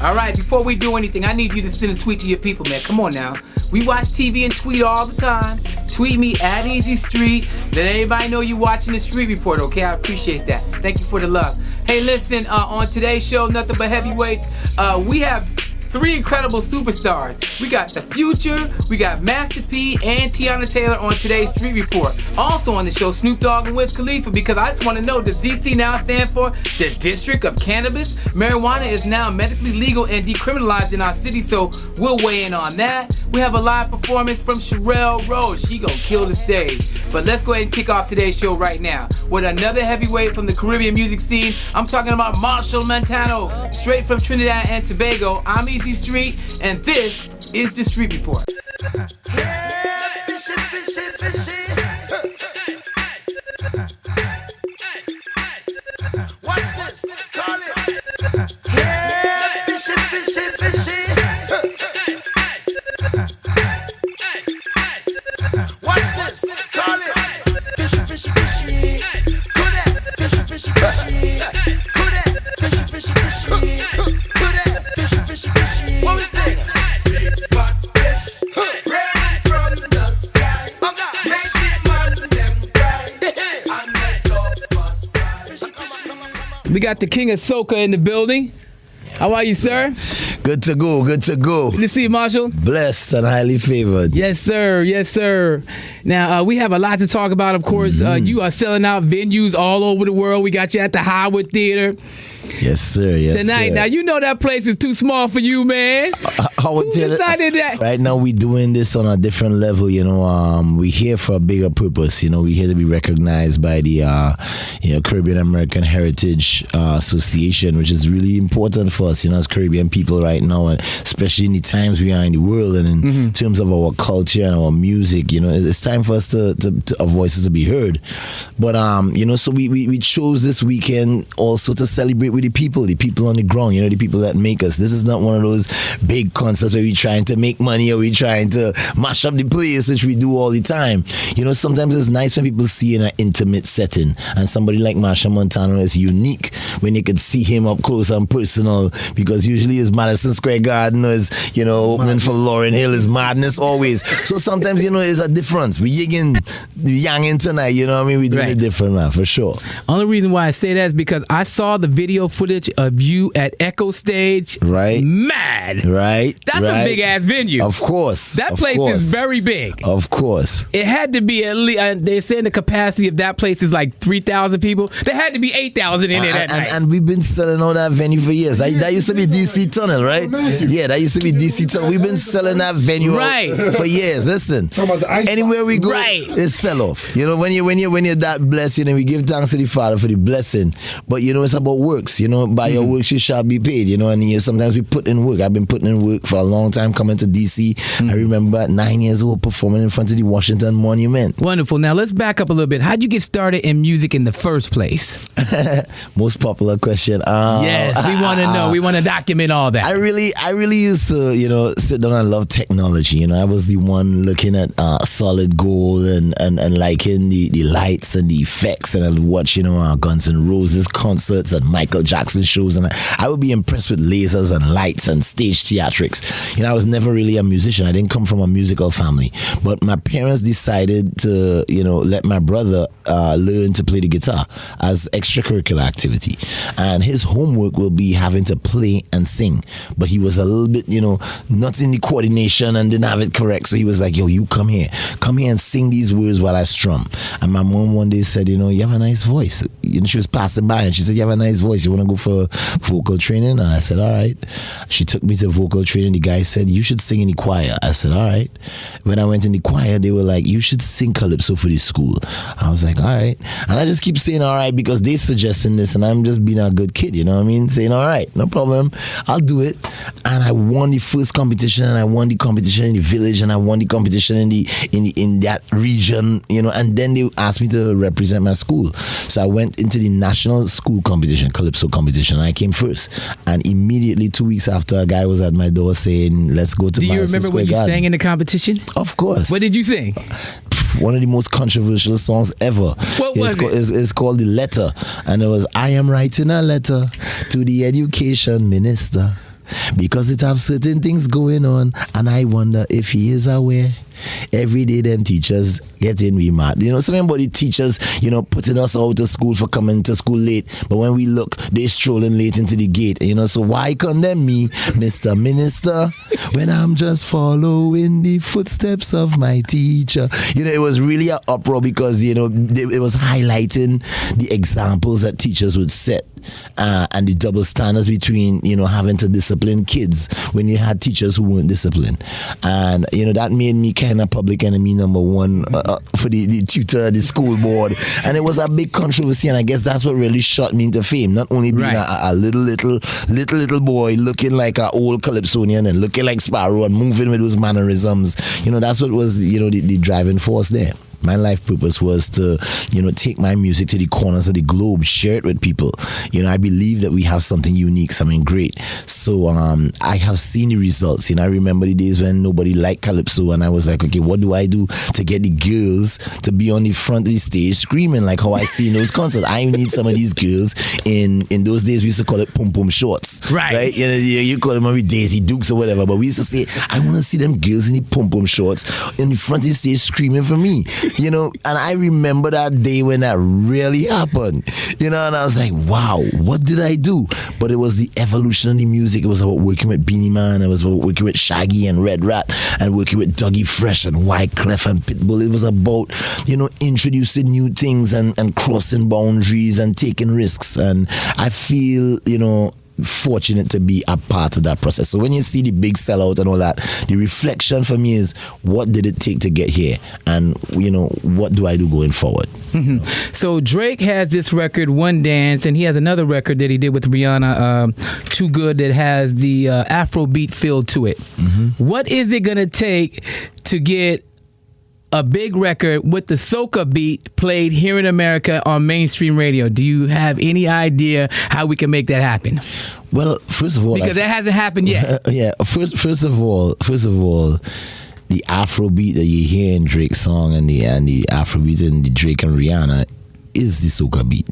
All right, before we do anything, I need you to send a tweet to your people, man. Come on now. We watch TV and tweet all the time. Tweet me at Easy Street. Let everybody know you're watching the Street Report, okay? I appreciate that. Thank you for the love. Hey, listen, on today's show, Nothing But Heavyweights, we have 3 incredible superstars. We got The Future, we got Master P, and Teyana Taylor on today's Street Report. Also on the show, Snoop Dogg and Wiz Khalifa, because I just want to know, does DC now stand for the District of Cannabis? Marijuana is now medically legal and decriminalized in our city, so we'll weigh in on that. We have a live performance from SHERELLE. She gonna kill the stage. But let's go ahead and kick off today's show right now with another heavyweight from the Caribbean music scene. I'm talking about MACHEL Montano, straight from Trinidad and Tobago. I'm Easy Street, and this is the Street Report. Yeah, fishy, fishy, fishy. Watch this, call it. Yeah, fishy, fishy, fishy. Watch this, call it. Fishy, fishy, fishy. Go there, fishy, fishy, fishy. Go there, fishy, fishy, fishy. Go there, fishy, fishy, fishy. What we say? Big fat fish, raining from the sky. Make it man them cry, and let love aside. Fishy, fishy. We got the King of Soca in the building. How are you, sir? Good to go, good to go. Good to see you, Marshall. Blessed and highly favored. Yes, sir. Yes, sir. Now, we have a lot to talk about, of course. You are selling out venues all over the world. We got you at the Howard Theater. Yes, sir. Yes, tonight. Sir. Now, you know that place is too small for you, man. Howard Who Theater. decided that? Right now, we're doing this on a different level. You know, we're here for a bigger purpose. You know, we're here to be recognized by the Caribbean American Heritage Association, which is really important for us, you know, as Caribbean people right now, and especially in the times we are in the world and in terms of our culture and our music. You know, it's time for us to our voices to be heard. But you know, so we chose this weekend also to celebrate with the people on the ground. You know, the people that make us. This is not one of those big concerts where we're trying to make money or we're trying to mash up the place, which we do all the time. You know, sometimes it's nice when people see in an intimate setting, and somebody like MACHEL Montano is unique when you could see him up close and personal, because usually it's Madison Square Garden or it's, you know, opening for Lauryn Hill is madness always. So sometimes, you know, it's a difference. We yanging tonight, you know what I mean? We doing it different now, for sure. Only reason why I say that is because I saw the video footage of you at Echo Stage. Right. Mad. Right. That's a big ass venue. Of course. That place is very big. Of course. It had to be at least, they're saying the capacity of that place is like 3,000 people. There had to be 8,000 in there that night. And we've been selling out that venue for years. That used to be DC Tunnel, right? Yeah, that used to be DC Tunnel. We've been selling that venue out for years. Listen, anywhere we go, it's sell off. You know, when you're that blessed, you know, we give thanks to the Father for the blessing. But you know, it's about works. You know, by your works you shall be paid. You know, and sometimes we put in work. I've been putting in work for a long time coming to DC. I remember at 9 years old performing in front of the Washington Monument. Wonderful. Now let's back up a little bit. How'd you get started in music in the first place? Most popular question. Yes, we want to know. We want to document all that. I really used to, you know, sit down and love technology. You know, I was the one looking at solid gold and liking the lights and the effects, and I'd watch, you know, Guns N' Roses concerts and Michael Jackson shows, and I would be impressed with lasers and lights and stage theatrics. You know, I was never really a musician. I didn't come from a musical family, but my parents decided to, you know, let my brother learn to play the guitar as extracurricular activity, and his homework will be having to play and sing. But he was a little bit, you know, not in the coordination and didn't have it correct, so he was like, yo, you come here and sing these words while I strum. And my mom one day said, you know, you have a nice voice. You know, she was passing by and she said, you have a nice voice, you want to go for vocal training? And I said, all right. She took me to vocal training. The guy said, you should sing in the choir. I said, all right. When I went in the choir, they were like, you should sing calypso for the school. I was like, all right. And I just keep saying all right because they suggesting this, and I'm just being a good kid, you know what I mean? Saying all right, no problem, I'll do it. And I won the first competition, and I won the competition in the village, and I won the competition in that region, you know. And then they asked me to represent my school, so I went into the national school competition, calypso competition, and I came first. And immediately 2 weeks after, a guy was at my door saying, let's go to Madison Square Garden. Do you remember what you sang in the competition? Of course. What did you sing? One of the most controversial songs ever. What was it? It's called The Letter. And it was, I am writing a letter to the education minister. because it have certain things going on, and I wonder if he is aware. Every day them teachers get in, we mad. You know, somebody teachers, you know, putting us out of school for coming to school late, but when we look, they strolling late into the gate. You know, so why condemn me, Mr. Minister, when I'm just following the footsteps of my teacher? You know, it was really an uproar because, you know, it was highlighting the examples that teachers would set. And the double standards between, you know, having to discipline kids when you had teachers who weren't disciplined. And, you know, that made me kind of public enemy number one for the tutor, the school board. And it was a big controversy, and I guess that's what really shot me into fame. Not only being a little boy looking like an old Calypsonian and looking like Sparrow and moving with those mannerisms. You know, that's what was, you know, the driving force there. My life purpose was to, you know, take my music to the corners of the globe, share it with people. You know, I believe that we have something unique, something great. So I have seen the results. You know, I remember the days when nobody liked Calypso, and I was like, okay, what do I do to get the girls to be on the front of the stage screaming like how I see in those concerts? I need some of these girls in those days we used to call it pom pom shorts. Right? You know, you call them maybe Daisy Dukes or whatever, but we used to say, I want to see them girls in the pom pom shorts in the front of the stage screaming for me. You know, and I remember that day when that really happened, you know, and I was like, wow, what did I do? But it was the evolution of the music. It was about working with Beanie Man, it was about working with Shaggy and Red Rat, and working with Dougie Fresh and Wyclef and Pitbull. It was about, you know, introducing new things and crossing boundaries and taking risks. And I feel, you know, fortunate to be a part of that process. So when you see the big sellout and all that, the reflection for me is, what did it take to get here, and you know, what do I do going forward? Mm-hmm. So Drake has this record, One Dance, and he has another record that he did with Rihanna, Too Good, that has the Afrobeat feel to it. Mm-hmm. What is it gonna take to get a big record with the soca beat played here in America on mainstream radio? Do you have any idea how we can make that happen? Well, first of all, because that hasn't happened yet. Yeah. First of all, the Afrobeat that you hear in Drake's song and the Afrobeat in the Drake and Rihanna is the soca beat.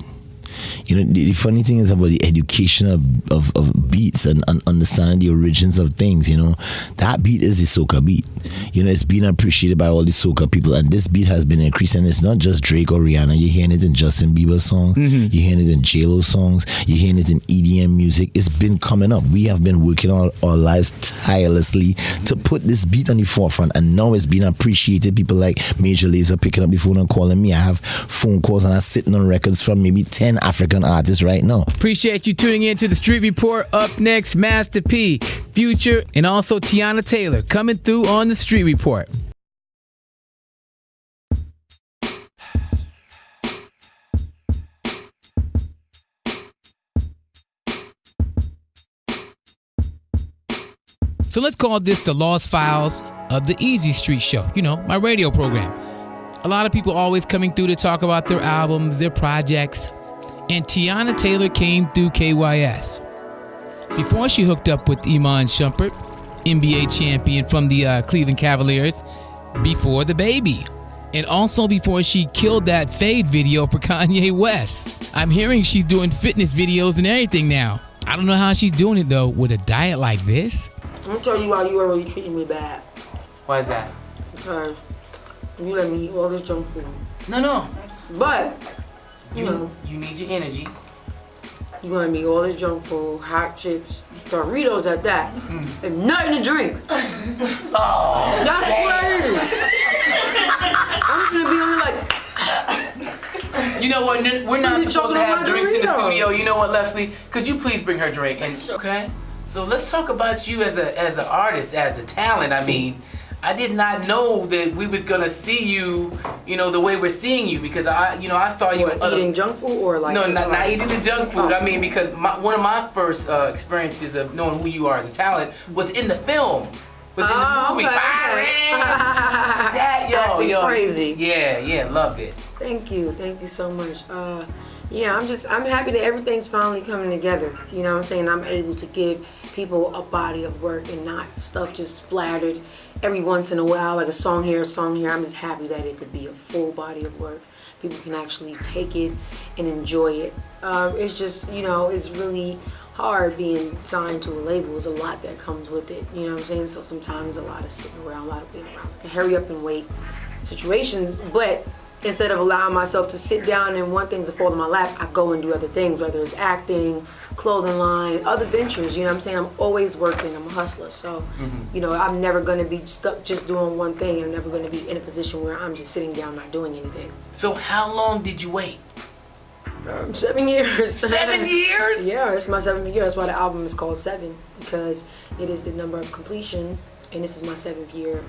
You know, the funny thing is about the education of beats and understanding the origins of things. You know, that beat is the soca beat. You know, it's been appreciated by all the soca people, and this beat has been increasing. It's not just Drake or Rihanna. You're hearing it in Justin Bieber songs. Mm-hmm. You're hearing it in J-Lo songs. You're hearing it in EDM music. It's been coming up. We have been working all our lives tirelessly to put this beat on the forefront, and now it's been appreciated. People like Major Lazer picking up the phone and calling me. I have phone calls, and I'm sitting on records from maybe 10 African artists right now. Appreciate you tuning in to the Street Report. Up next, Master P, Future, and also Teyana Taylor coming through on the Street Report. So let's call this the Lost Files of the Easy Street Show. You know, my radio program. A lot of people always coming through to talk about their albums, their projects. And Teyana Taylor came through KYS. Before she hooked up with Iman Shumpert, NBA champion from the Cleveland Cavaliers, before the baby. And also before she killed that Fade video for Kanye West. I'm hearing she's doing fitness videos and everything now. I don't know how she's doing it though with a diet like this. I'm gonna tell you why you are really treating me bad. Why is that? Because you let me eat all this junk food. No. But, you know. You need your energy. You gonna eat all this junk food, hot chips, Doritos at that, and nothing to drink. Oh, that's crazy. I'm gonna be on like. You know what? We're not supposed to have drinks in the studio. You know what, Leslie? Could you please bring her drink? And okay. So let's talk about you as an artist, as a talent. I mean, I did not know that we was gonna see you, you know, the way we're seeing you, because I saw you eating junk food or like no, not eating the junk food. I mean, because one of my first experiences of knowing who you are as a talent was in the film, was in the movie. Okay. That yo, crazy. Yeah, loved it. Thank you so much. Yeah, I'm happy that everything's finally coming together. You know what I'm saying? I'm able to give people a body of work and not stuff just splattered every once in a while, like a song here, a song here. I'm just happy that it could be a full body of work. People can actually take it and enjoy it. It's just, you know, it's really hard being signed to a label. There's a lot that comes with it, you know what I'm saying? So sometimes a lot of sitting around, a lot of being around, like a hurry up and wait situations. But instead of allowing myself to sit down and want things to fall in my lap, I go and do other things, whether it's acting, clothing line, other ventures, you know what I'm saying? I'm always working, I'm a hustler. So, you know, I'm never gonna be stuck just doing one thing. I'm never gonna be in a position where I'm just sitting down not doing anything. So how long did you wait? 7 years. 7 years? Yeah, it's my 7th year. That's why the album is called 7, because it is the number of completion, and this is my 7th year,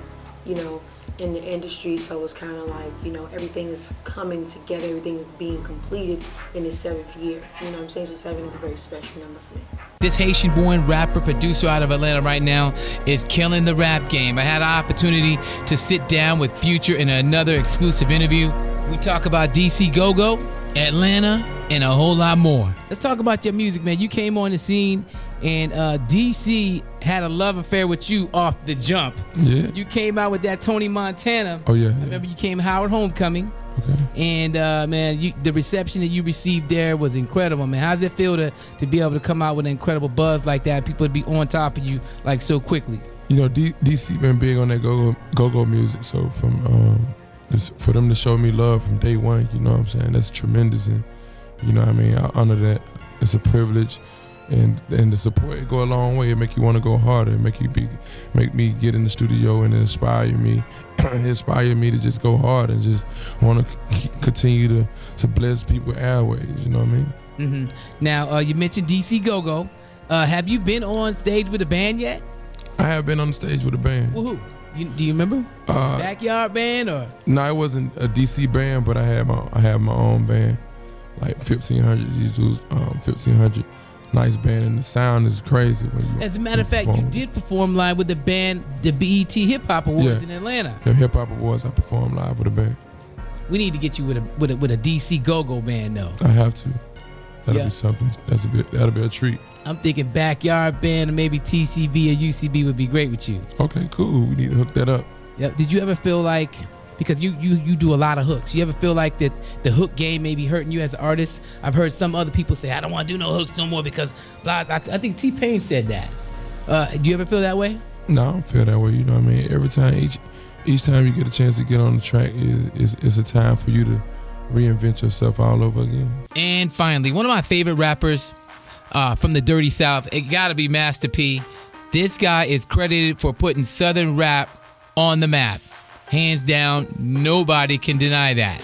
you know, in the industry. So it's kind of like, you know, everything is coming together, everything is being completed in this 7th year. You know what I'm saying? So 7 is a very special number for me. This Haitian-born rapper, producer out of Atlanta right now is killing the rap game. I had an opportunity to sit down with Future in another exclusive interview. We talk about DC Go-Go, Atlanta, and a whole lot more. Let's talk about your music, man. You came on the scene, and DC had a love affair with you off the jump. Yeah. You came out with that Tony Montana. Oh, yeah. I remember you came Howard Homecoming. Okay. And, man, the reception that you received there was incredible, man. How does it feel to be able to come out with an incredible buzz like that and people to be on top of you, like, so quickly? You know, DC been big on that go-go music, so for them to show me love from day one, you know what I'm saying, that's tremendous. And you know what I mean, I honor that. It's a privilege, and the support, it go a long way. It make you want to go harder. It make me get in the studio and inspire me to just go hard and just want to continue to bless people airways, you know what I mean? Mm-hmm. Now, you mentioned DC Go-Go. Have you been on stage with a band yet? I have been on the stage with a band. Woohoo. Do you remember? Backyard band or? No, it wasn't a DC band, but I had my own band, like 1500. These dudes, 1500, nice band, and the sound is crazy when you. As a matter of fact, you did perform live with the band, the BET Hip Hop Awards in Atlanta. Yeah, Hip Hop Awards. I performed live with a band. We need to get you with a DC Go-Go band though. I have to. That'll be something. That'll be a treat. I'm thinking Backyard Band or maybe TCB or UCB would be great with you. Okay, cool. We need to hook that up. Yep. Did you ever feel like, because you do a lot of hooks, you ever feel like that the hook game may be hurting you as an artist? I've heard some other people say, I don't want to do no hooks no more because blah. I think T-Pain said that. Do you ever feel that way? No, I don't feel that way. You know what I mean? Every time, each time you get a chance to get on the track, it's a time for you to reinvent yourself all over again. And finally, one of my favorite rappers from the Dirty South, it gotta be Master P. This guy is credited for putting Southern rap on the map. Hands down, nobody can deny that.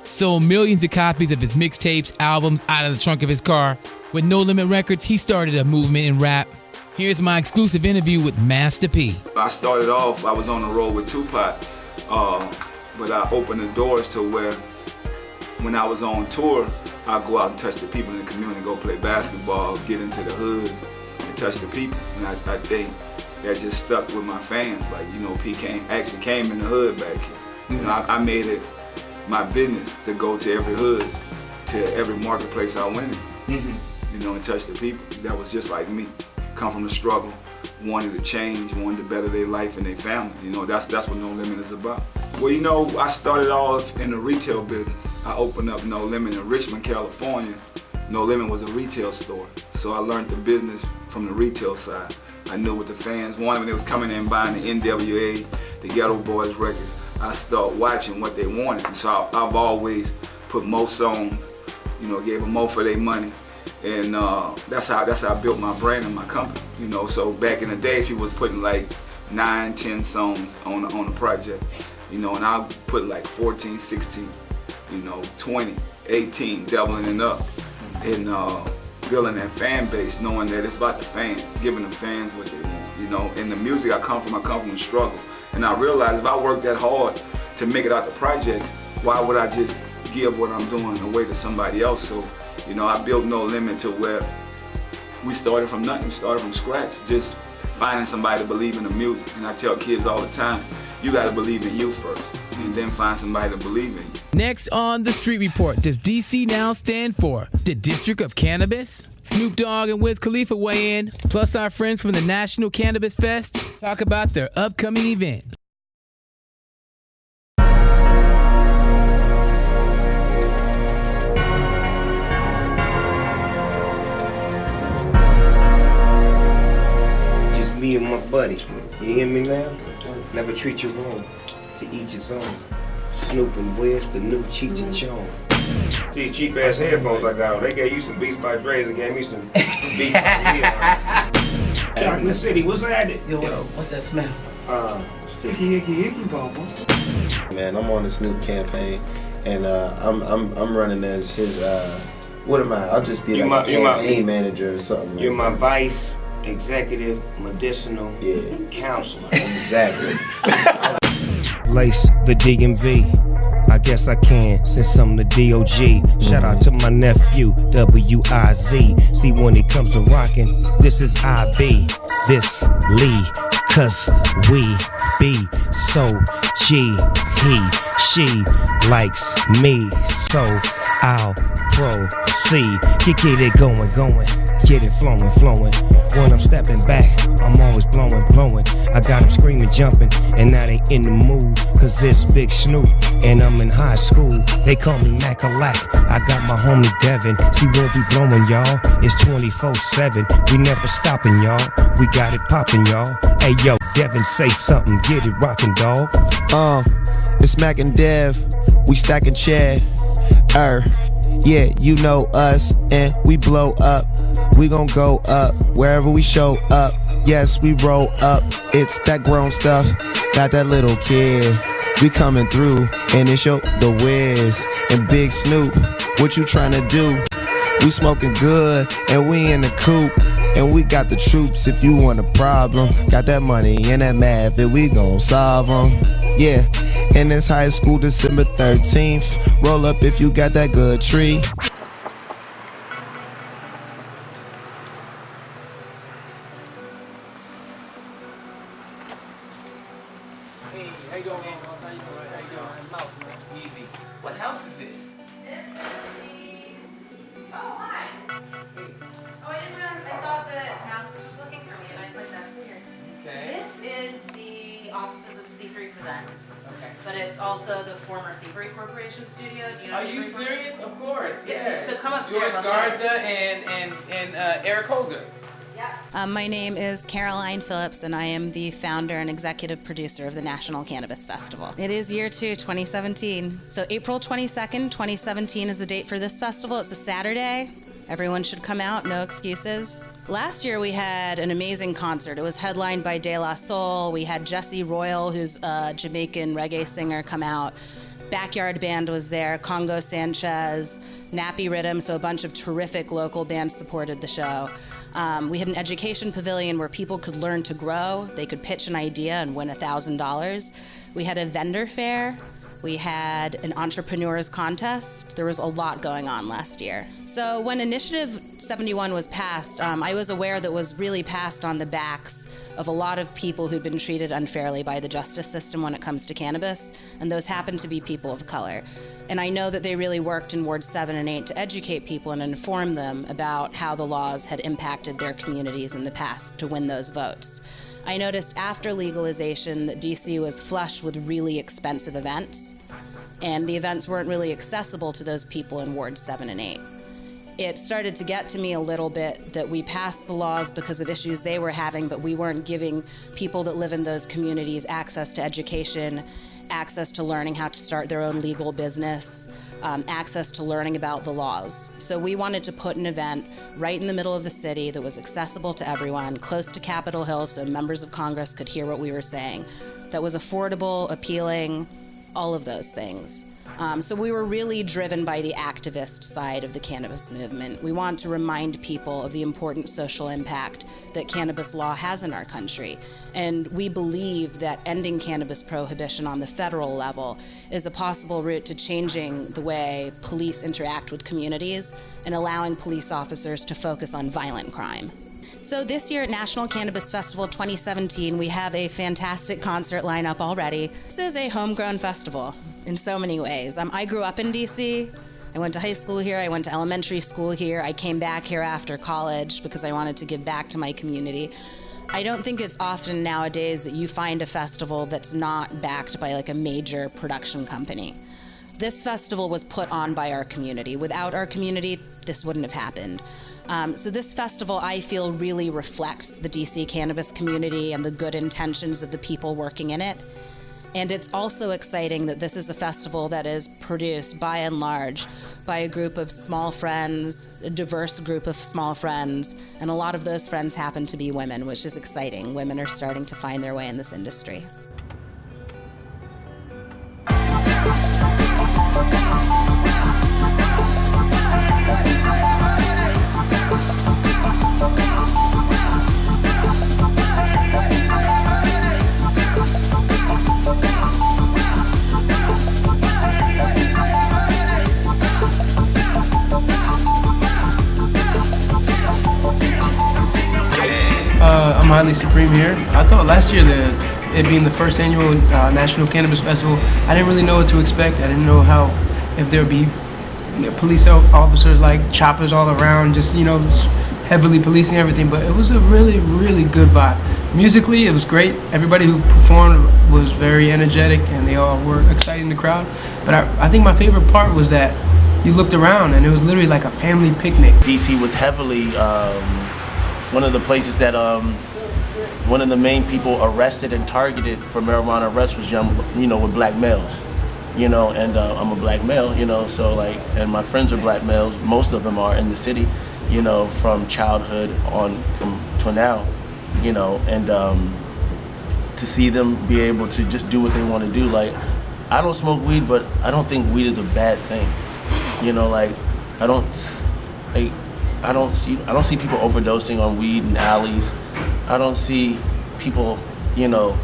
Sold millions of copies of his mixtapes, albums out of the trunk of his car. With No Limit Records, he started a movement in rap. Here's my exclusive interview with Master P. I started off, I was on the road with Tupac, but I opened the doors to where when I was on tour, I'd go out and touch the people in the community, go play basketball, get into the hood, and touch the people. And I think that just stuck with my fans. Like, you know, P actually came in the hood back here. Mm-hmm. You know, I made it my business to go to every hood, to every marketplace I went in, you know, and touch the people. That was just like me. Come from the struggle, wanted to change, wanted to better their life and their family. You know, that's what No Limit is about. Well, you know, I started off in the retail business. I opened up No Limit in Richmond, California. No Limit was a retail store. So I learned the business from the retail side. I knew what the fans wanted when they was coming in buying the NWA, the Ghetto Boys records. I started watching what they wanted. And so I've always put more songs, you know, gave them more for their money. And that's how I built my brand and my company. You know, so back in the days, people was putting like 9, 10 songs on a project. You know, and I put like 14, 16, you know, 20, 18, doubling it up. And building that fan base, knowing that it's about the fans, giving the fans what they want. You know, in the music I come from the struggle. And I realized if I work that hard to make it out the project, why would I just give what I'm doing away to somebody else? So, you know, I built No Limit to where we started from nothing, we started from scratch, just finding somebody to believe in the music. And I tell kids all the time, you gotta believe in you first, and then find somebody to believe in you. Next on The Street Report, does DC now stand for the District of Cannabis? Snoop Dogg and Wiz Khalifa weigh in, plus our friends from the National Cannabis Fest talk about their upcoming event. me and my buddy. You hear me now? Never treat you wrong. To each his own. Snoop and Wiz, the new Cheech and Chong. These cheap ass headphones I got on, they gave you some Beats by Dre's and gave me some Beats by Leon. Shock in the city, what's that? Yo, what's that smell? Sticky icky icky bubble. Man, I'm on the Snoop campaign, and I'm running as his. What am I? I'll just be like a campaign manager or something. You're my vice executive medicinal counselor. Exactly. Lace the DMV. I guess I can, since I'm the DOGG. Shout out to my nephew, W-I-Z. See, when it comes to rockin', this is I-B, this Lee, cause we be so G, he, she likes me, so I'll proceed. Get it going, get it flowing. When I'm stepping back, I'm always blowing. I got them screaming, jumping, and now they in the mood, cause this Big Snoop, and I'm in high school. They call me MACHEL. I got my homie Devin, she won't be blowing, y'all. It's 24/7, we never stopping, y'all. We got it popping, y'all. Hey yo, Devin, say something, get it rockin', dawg. It's Mac and Dev, we stacking Chad. Yeah, you know us, and we blow up. We gon' go up wherever we show up. Yes, we roll up. It's that grown stuff, not that little kid. We coming through, and it's the Wiz and Big Snoop. What you tryna do? We smoking good, and we in the coupe, and we got the troops. If you want a problem, got that money and that math, and we gon' solve them. Yeah, and it's high school, December 13th. Roll up if you got that good tree. Hey, how you doing, man? How you doing? Mouse, man. Easy. What house is this? This is the... Oh, hi. Oh, I didn't realize. I thought the mouse was just looking for me, and I was like, that's weird. Okay. This is the offices of C3 Presents. Okay. But it's also the former Thievery Corporation studio. Do you know Are you Thievery serious? Of course, yeah. So come upstairs. George I'll show you. Garza and Eric Holder. My name is Caroline Phillips, and I am the founder and executive producer of the National Cannabis Festival. It is year 2, 2017. So April 22nd, 2017 is the date for this festival. It's a Saturday. Everyone should come out, no excuses. Last year we had an amazing concert. It was headlined by De La Soul. We had Jesse Royal, who's a Jamaican reggae singer, come out. Backyard Band was there, Congo Sanchez, Nappy Rhythm, so a bunch of terrific local bands supported the show. We had an education pavilion where people could learn to grow. They could pitch an idea and win $1,000. We had a vendor fair. We had an entrepreneurs contest. There was a lot going on last year. So when Initiative 71 was passed, I was aware that it was really passed on the backs of a lot of people who'd been treated unfairly by the justice system when it comes to cannabis, and those happened to be people of color. And I know that they really worked in Wards 7 and 8 to educate people and inform them about how the laws had impacted their communities in the past to win those votes. I noticed after legalization that DC was flush with really expensive events, and the events weren't really accessible to those people in Wards 7 and 8. It started to get to me a little bit that we passed the laws because of issues they were having, but we weren't giving people that live in those communities access to education, access to learning how to start their own legal business, access to learning about the laws. So we wanted to put an event right in the middle of the city that was accessible to everyone, close to Capitol Hill so members of Congress could hear what we were saying, that was affordable, appealing, all of those things. So we were really driven by the activist side of the cannabis movement. We want to remind people of the important social impact that cannabis law has in our country. And we believe that ending cannabis prohibition on the federal level is a possible route to changing the way police interact with communities and allowing police officers to focus on violent crime. So this year at National Cannabis Festival 2017, we have a fantastic concert lineup already. This is a homegrown festival in so many ways. I grew up in DC. I went to high school here, I went to elementary school here. I came back here after college because I wanted to give back to my community. I don't think it's often nowadays that you find a festival that's not backed by like a major production company. This festival was put on by our community. Without our community, this wouldn't have happened. So this festival, I feel, really reflects the DC cannabis community and the good intentions of the people working in it. And it's also exciting that this is a festival that is produced, by and large, by a group of small friends, a diverse group of small friends, and a lot of those friends happen to be women, which is exciting. Women are starting to find their way in this industry. I'm Highly Supreme here. I thought last year that it being the first annual National Cannabis Festival, I didn't really know what to expect. I didn't know how, if there would be police officers like choppers all around, just, you know, heavily policing everything, but it was a really, really good vibe. Musically, it was great. Everybody who performed was very energetic and they all were exciting the crowd. But I think my favorite part was that you looked around and it was literally like a family picnic. DC was heavily one of the places that one of the main people arrested and targeted for marijuana arrests was young, you know, with black males, you know, and I'm a black male, you know, so like, and my friends are black males, most of them are in the city, you know, from childhood on to now, you know, and to see them be able to just do what they want to do. Like, I don't smoke weed, but I don't think weed is a bad thing, you know, like, I don't see people overdosing on weed in alleys. I don't see people, you know,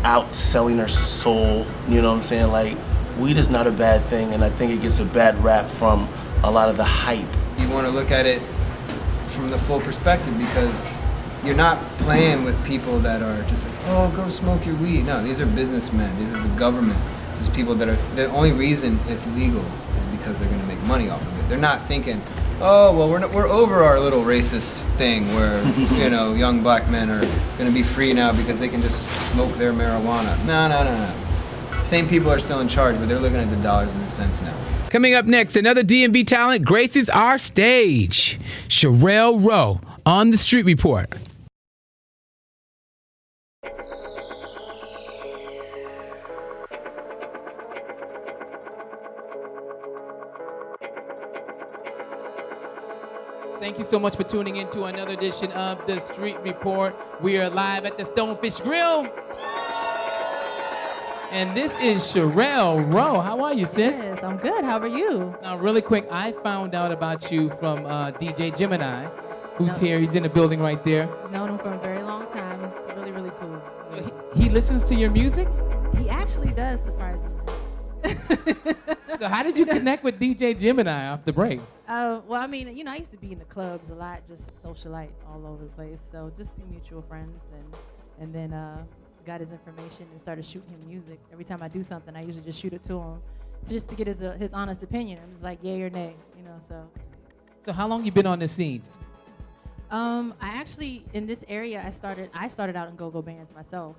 out selling their soul, you know what I'm saying? Like, weed is not a bad thing, and I think it gets a bad rap from a lot of the hype. You want to look at it from the full perspective, because you're not playing with people that are just like, oh, go smoke your weed. No, these are businessmen. This is the government. This is people that are, the only reason it's legal is because they're going to make money off of it. They're not thinking, oh, well, we're over our little racist thing where, you know, young black men are going to be free now because they can just smoke their marijuana. No. Same people are still in charge, but they're looking at the dollars and the cents now. Coming up next, another DMV talent graces our stage. Sherelle Rowe on the Street Report. Thank you so much for tuning in to another edition of the Street Report. We are live at the Stonefish Grill. And this is Sherelle Rowe. How are you, sis? Yes, I'm good. How are you? Now, really quick, I found out about you from DJ Gemini, who's here. He's in the building right there. I've known him for a very long time. It's really, really cool. So he listens to your music? He actually does, surprisingly. So how did you connect with DJ Gemini off the break? Well, I mean, you know, I used to be in the clubs a lot, just socialite all over the place. So just through mutual friends, and then got his information and started shooting him music. Every time I do something, I usually just shoot it to him, just to get his honest opinion. I'm just like, yay or nay, you know. So how long you been on this scene? I actually, in this area, I started out in go-go bands myself.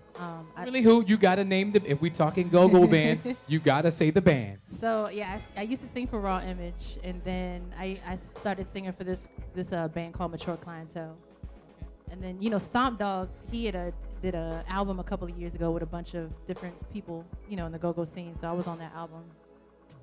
Really, who? You gotta name them. If we talking go-go bands, you gotta say the band. So yeah, I used to sing for Raw Image, and then I started singing for this band called Mature Clientele. And then, you know, Stomp Dog, he did a album a couple of years ago with a bunch of different people, you know, in the go-go scene. So I was on that album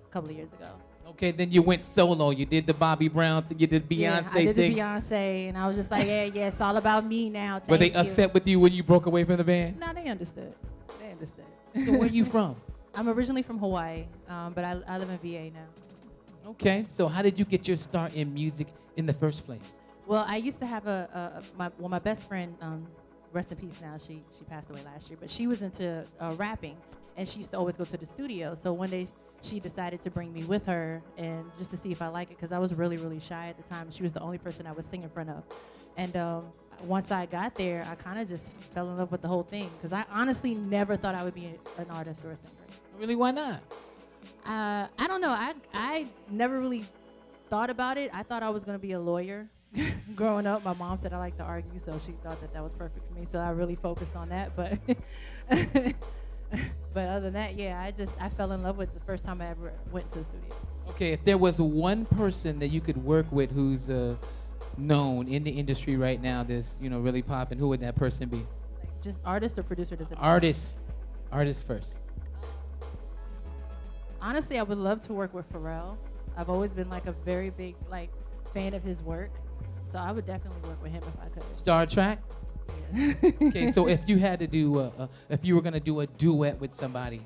a couple of years ago. Okay, then you went solo. You did the Bobby Brown thing. You did Beyonce yeah, I did thing. the Beyonce, and I was just like, yeah, it's all about me now. Were they upset with you when you broke away from the band? No, they understood. They understood. So where are you from? I'm originally from Hawaii, but I live in VA now. Okay, so how did you get your start in music in the first place? Well, I used to have my best friend, rest in peace now, she passed away last year, but she was into rapping, and she used to always go to the studio. So one day she decided to bring me with her, and just to see if I like it, because I was really, really shy at the time. She was the only person I would sing in front of. And once I got there, I kind of just fell in love with the whole thing, because I honestly never thought I would be an artist or a singer. Really, why not? I don't know. I never really thought about it. I thought I was going to be a lawyer. Growing up, my mom said I like to argue, so she thought that was perfect for me. So I really focused on that. But but other than that, yeah, I fell in love with it the first time I ever went to the studio. Okay, if there was one person that you could work with who's known in the industry right now that's really popping, who would that person be? Like just artist or producer? Does it matter? Artist first. Honestly, I would love to work with Pharrell. I've always been like a very big fan of his work, so I would definitely work with him if I could. Star Trek. Yeah. Okay, so if you had to do, if you were gonna do a duet with somebody,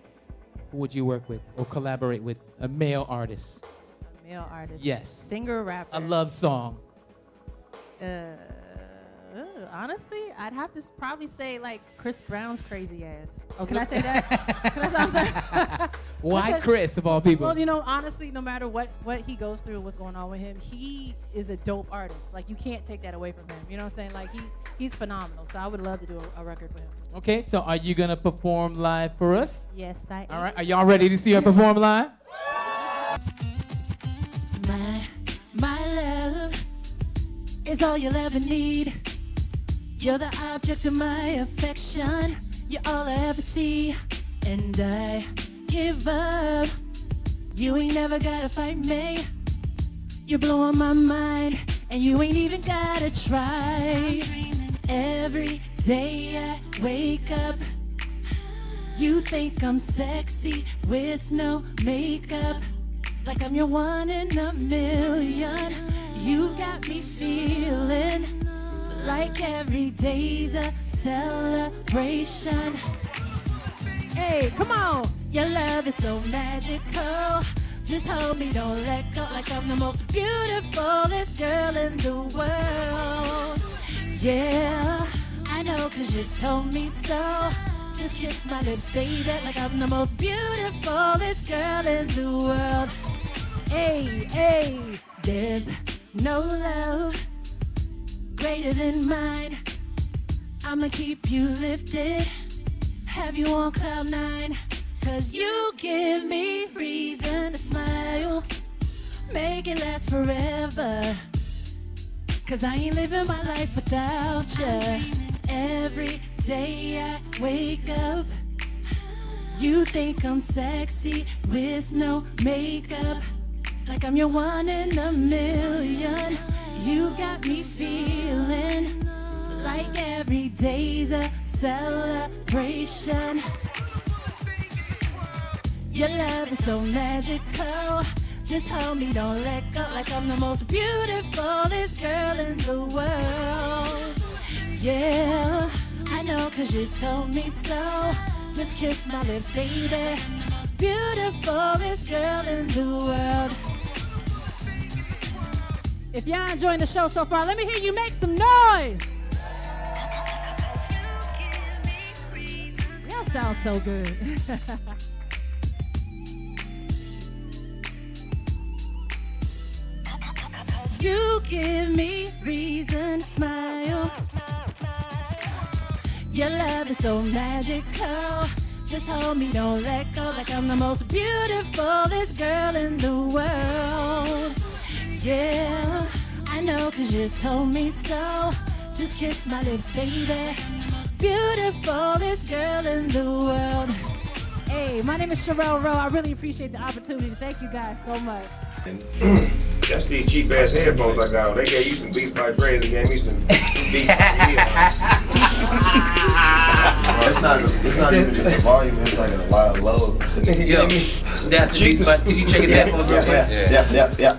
who would you work with or collaborate with? A male artist. A male artist. Yes. Singer, rapper. A love song. Honestly, I'd have to probably say like Chris Brown's crazy ass. Oh, can I say that? Can I say, I'm sorry. Why Chris of all people? Well, honestly, no matter what he goes through, what's going on with him, he is a dope artist. Like you can't take that away from him. You know what I'm saying? Like he's phenomenal. So I would love to do a record with him. Okay, so are you gonna perform live for us? Yes, I am. All right, are y'all ready to see her perform live? My love is all you'll ever need. You're the object of my affection. You're all I ever see. And I give up. You ain't never gotta fight me. You're blowing my mind. And you ain't even gotta try. Every day I wake up, you think I'm sexy with no makeup. Like I'm your one in a million. You got me feeling like every day's a celebration. Hey, come on. Your love is so magical. Just hold me, don't let go. Like I'm the most beautifulest girl in the world. Yeah, I know 'cause you told me so. Just kiss my lips, baby, like I'm the most beautifulest girl in the world. Hey, hey, there's no love greater than mine. I'ma keep you lifted, have you on cloud nine. 'Cause you give me reason to smile, make it last forever. 'Cause I ain't living my life without you. Every day I wake up, you think I'm sexy with no makeup. Like I'm your one in a million. You got me feeling like every day's a celebration. Your love is so magical. Just hold me, don't let go. Like I'm the most beautifulest girl in the world. Yeah, I know 'cause you told me so. Just kiss my lips, baby. Most beautifulest girl in the world. If y'all enjoying the show so far, let me hear you make some noise. Y'all sound so good. You give me reason to smile. Your love is so magical. Just hold me, don't let go. Like I'm the most beautifulest girl in the world. Yeah, I know 'cause you told me so. Just kiss my lips, baby. Most beautifulest girl in the world. Hey, my name is Sherelle Rowe. I really appreciate the opportunity. Thank you guys so much. That's these cheap ass headphones I got. They gave you some Beats by Dre. They gave me some Beats by It's not even just a volume, it's like a lot of low. Yo, that's the cheapest. But did you check his headphones real quick? Yeah.